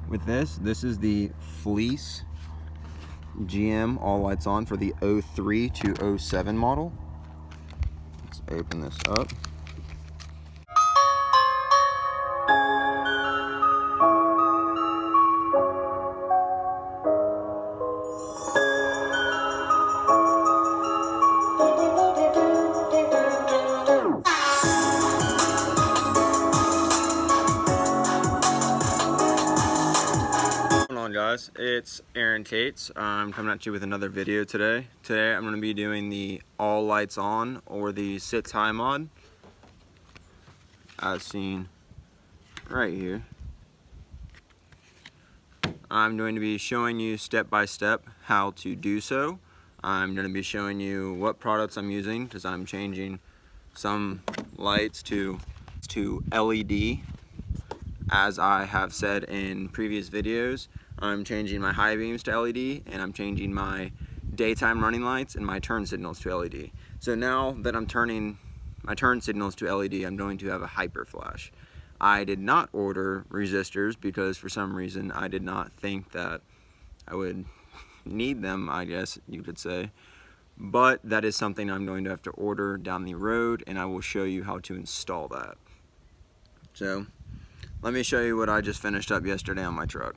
with this is the Fleece GM all lights on for the 03 to 07 model. Let's open this up. Guys, it's Aaron Cates. I'm coming at you with another video today. Today I'm going to be doing the all lights on, or the sits high mod, as seen right here. I'm going to be showing you step by step how to do so. I'm going to be showing you what products I'm using, because I'm changing some lights to LED. As I have said in previous videos, I'm changing my high beams to LED, and I'm changing my daytime running lights and my turn signals to LED. So now that I'm turning my turn signals to LED, I'm going to have a hyper flash. I did not order resistors because for some reason I did not think that I would need them, I guess you could say. But that is something I'm going to have to order down the road, and I will show you how to install that. So let me show you what I just finished up yesterday on my truck.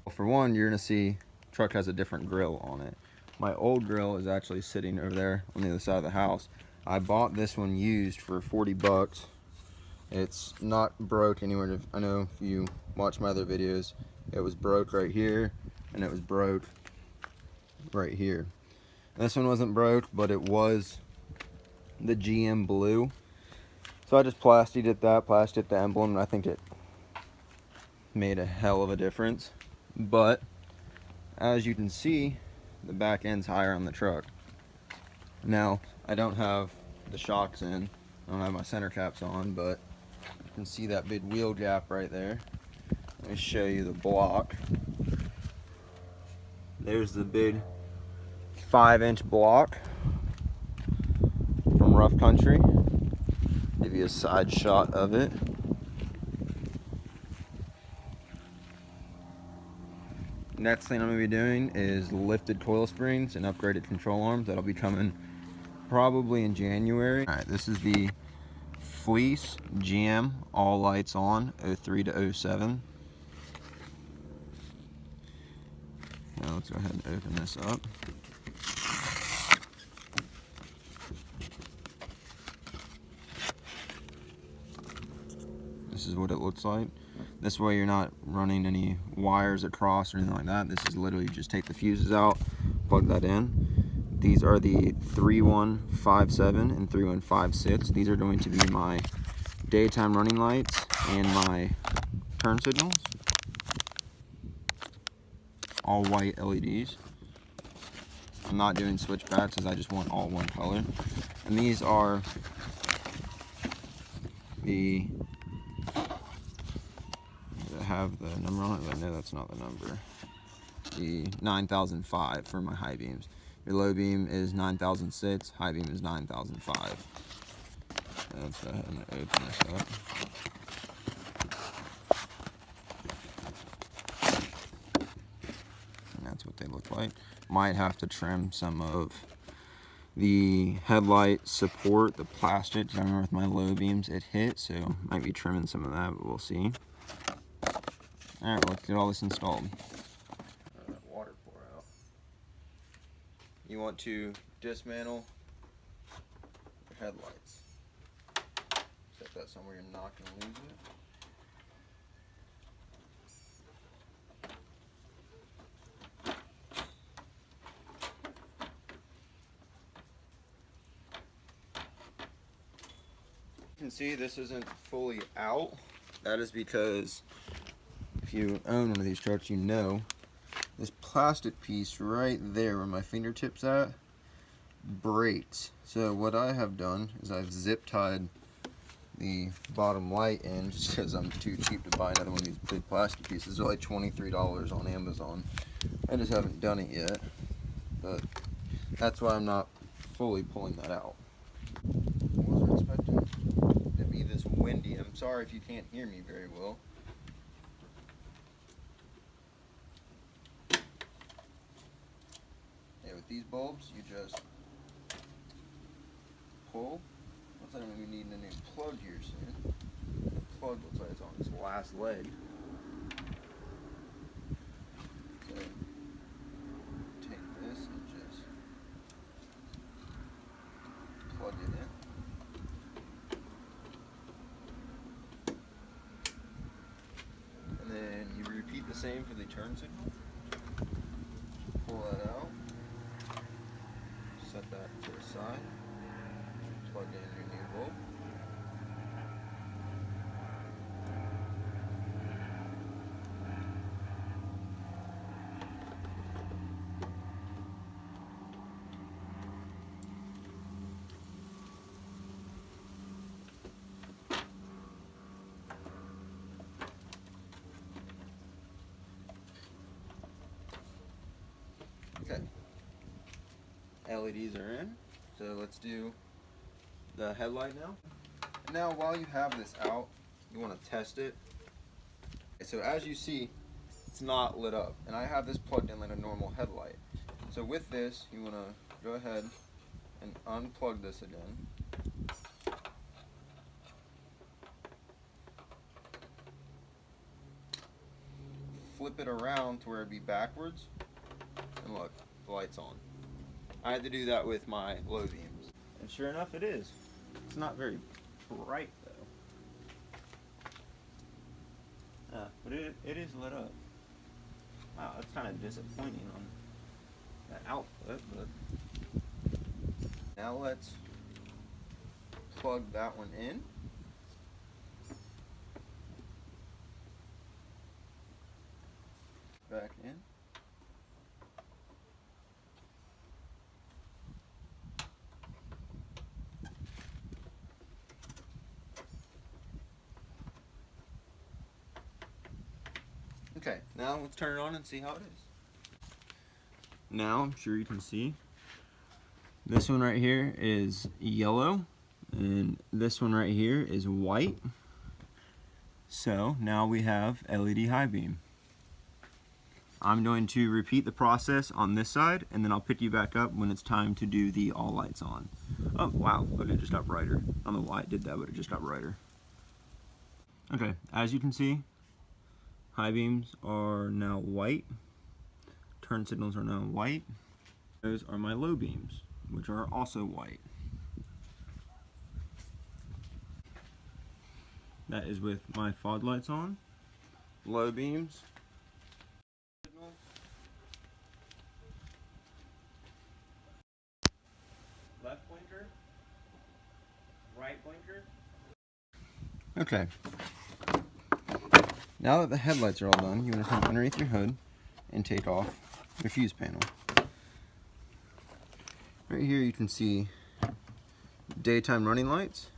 For one, you're gonna see the truck has a different grill on it. My old grill is actually sitting over there on the other side of the house. I bought this one used for 40 bucks. It's not broke anywhere. I know if you watch my other videos, it was broke right here and it was broke right here. This one wasn't broke, but it was the GM blue. So I just plasticked the emblem, and I think it made a hell of a difference. But as you can see, the back end's higher on the truck. Now, I don't have the shocks in, I don't have my center caps on, but you can see that big wheel gap right there. Let me show you the block. There's the big 5-inch block from Rough Country. Give you a side shot of it. Next thing I'm going to be doing is lifted coil springs and upgraded control arms. That'll be coming probably in January. Alright, this is the Fleece GM all lights on 03 to 07. Now let's go ahead and open this up. This is what it looks like. This way you're not running any wires across or anything like that. This is literally just take the fuses out, plug that in. These are the 3157 and 3156. These are going to be my daytime running lights and my turn signals. All white LEDs. I'm not doing switchbacks because I just want all one color. And these are the, have the number on it, but no, that's not the number. The 9005 for my high beams. Your low beam is 9006, high beam is 9005. Let's go ahead and open this up. And that's what they look like. Might have to trim some of the headlight support, the plastic, because I remember with my low beams it hit, so might be trimming some of that, but we'll see. Alright, well, let's get all this installed. That water pour out. You want to dismantle your headlights. Set that somewhere you're not going to lose it. You can see this isn't fully out. That is because if you own one of these trucks, you know this plastic piece right there where my fingertips at breaks. So what I have done is I've zip tied the bottom light in, just because I'm too cheap to buy another one of these big plastic pieces. They're like $23 on Amazon. I just haven't done it yet, but that's why I'm not fully pulling that out. I wasn't expecting it to be this windy. I'm sorry if you can't hear me very well. these bulbs, you just pull. Looks like I'm going to be needing a new plug here soon. The plug looks like it's on this last leg. So take this and just plug it in. And then you repeat the same for the turn signal. Pull that out. Set that to the side. Plug in your new bulb. Okay. LEDs are in, so let's do the headlight now. And now while you have this out, you want to test it. So as you see, it's not lit up, and I have this plugged in like a normal headlight. So with this, you want to go ahead and unplug this again. Flip it around to where it'd be backwards, and look, the light's on. I had to do that with my low beams. And sure enough, it is. It's not very bright though. But it is lit up. Wow, that's kind of disappointing on that output, but now let's plug that one in. Back in. Okay, now let's turn it on and see how it is. Now, I'm sure you can see, this one right here is yellow, and this one right here is white. So, now we have LED high beam. I'm going to repeat the process on this side, and then I'll pick you back up when it's time to do the all lights on. Oh, wow, look, it just got brighter. I don't know why it did that, but it just got brighter. Okay, as you can see, high beams are now white. Turn signals are now white. Those are my low beams, which are also white. That is with my fog lights on. Low beams. Left blinker. Right blinker. Okay. Now that the headlights are all done, you want to come underneath your hood and take off your fuse panel. Right here you can see daytime running lights,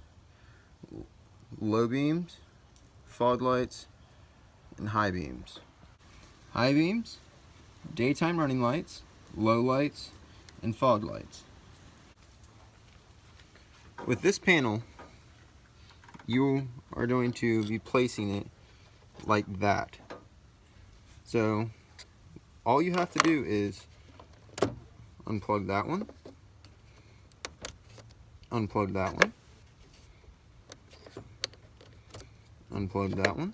low beams, fog lights, and high beams. High beams, daytime running lights, low lights, and fog lights. With this panel, you are going to be placing it like that. So all you have to do is unplug that one, unplug that one, unplug that one,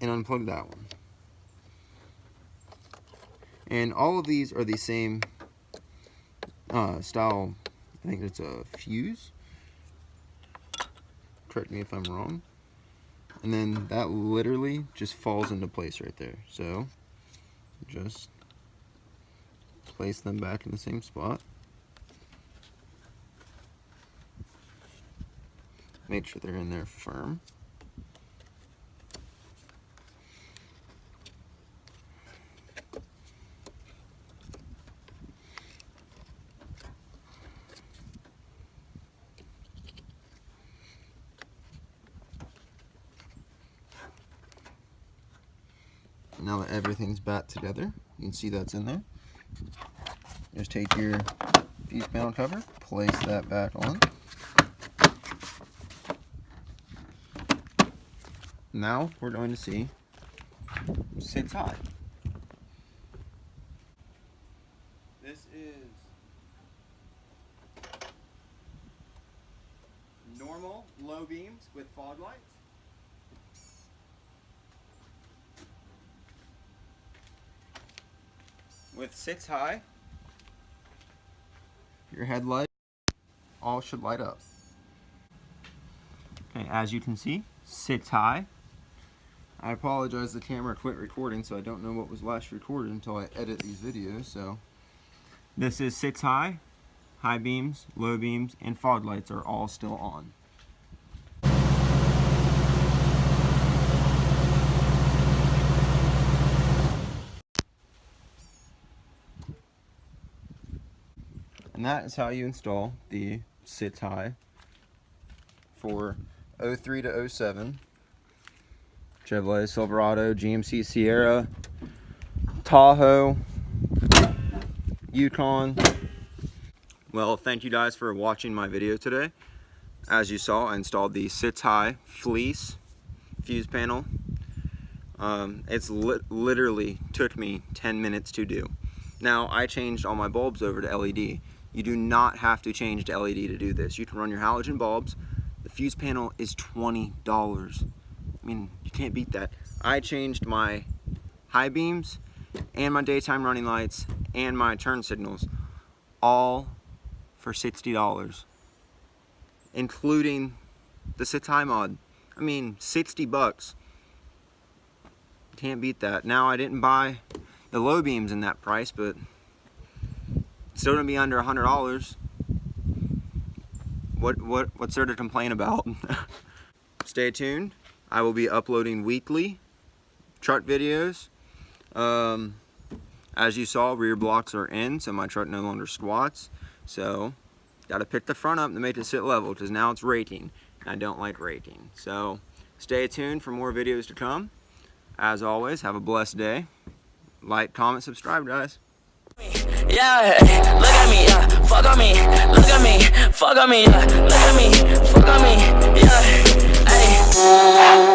and unplug that one. And all of these are the same style. I think it's a fuse. Correct me if I'm wrong. And then that literally just falls into place right there. So just place them back in the same spot. Make sure they're in there firm. Now that everything's back together, you can see that's in there. Just take your fuse panel cover, place that back on. Now we're going to see who sits high. This is normal low beams with fog lights. With 6 high, your headlight all should light up. Okay, as you can see, 6 high. I apologize, the camera quit recording, so I don't know what was last recorded until I edit these videos. So this is 6 high. High beams, low beams, and fog lights are all still on. And that is how you install the 6 high for 03 to 07 Chevrolet Silverado, GMC Sierra, Tahoe, Yukon. Well, thank you guys for watching my video today. As you saw, I installed the 6 high fleece fuse panel. It's literally took me 10 minutes to do. Now, I changed all my bulbs over to LED. You do not have to change to LED to do this. You can run your halogen bulbs. The fuse panel is $20. I mean, you can't beat that. I changed my high beams and my daytime running lights and my turn signals all for $60, including the 6 high mod. I mean, 60 bucks. Can't beat that. Now, I didn't buy the low beams in that price, but it's still gonna be under $100. What's there to complain about? Stay tuned. I will be uploading weekly truck videos. As you saw, rear blocks are in, so my truck no longer squats. So, gotta pick the front up to make it sit level, because now it's raking, and I don't like raking. So, stay tuned for more videos to come. As always, have a blessed day. Like, comment, subscribe, guys. Yeah, look at me, yeah, fuck on me, look at me, fuck on me, yeah, look at me, fuck on me, yeah, hey.